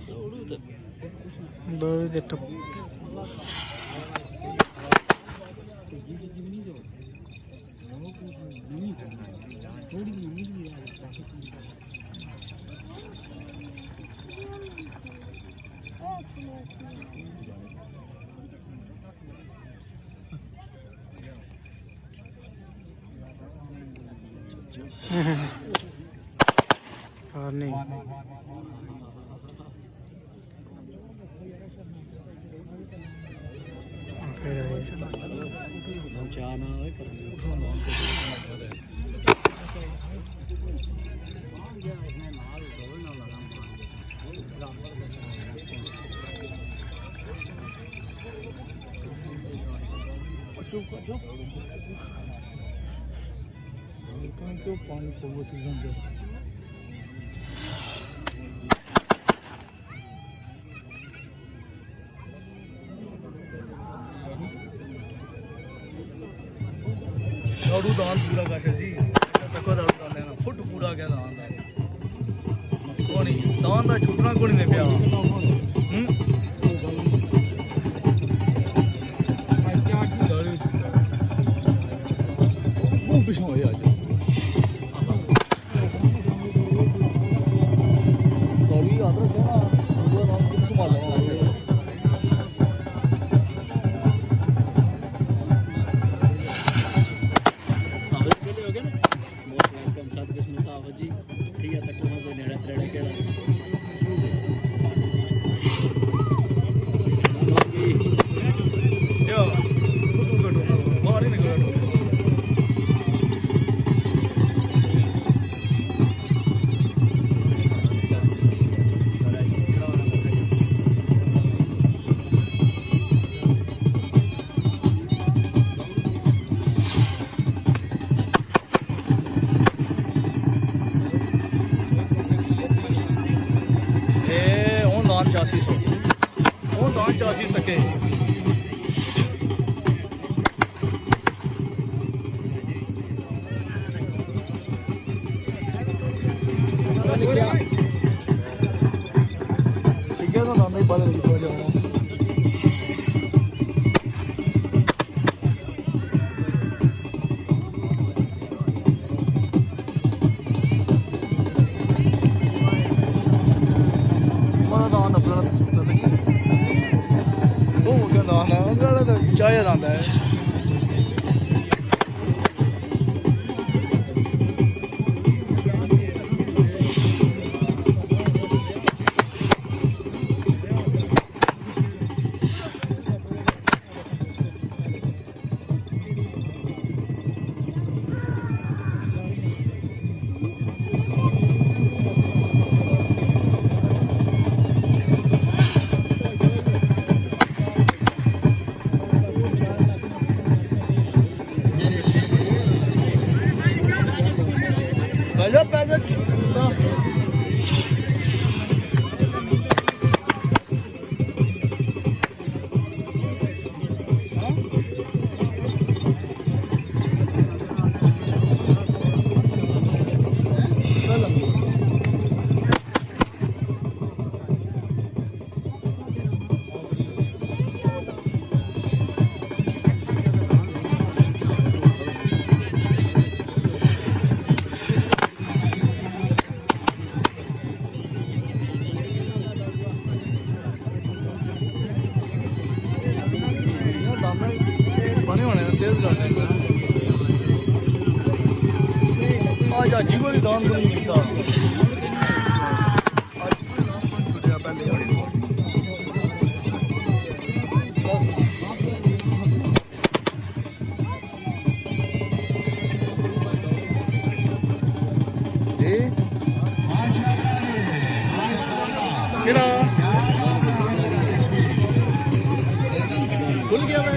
दो भी तो और नहीं पानी को वो सीजन जो दारू दान पूरा काश जी तको दारू दान लेना फुट पूरा क्या दान दा कोनी दान दा छुटना कोनी ने पिया वो पिछो है आज दारू याद रखो ना पूरा नाम किस संभालना है चासी सके तो नाम ही पता नहीं चाहे आता है पैसा बने होने तेज करने आज अजी को भी दान को नहीं मिलता खुल गया मैं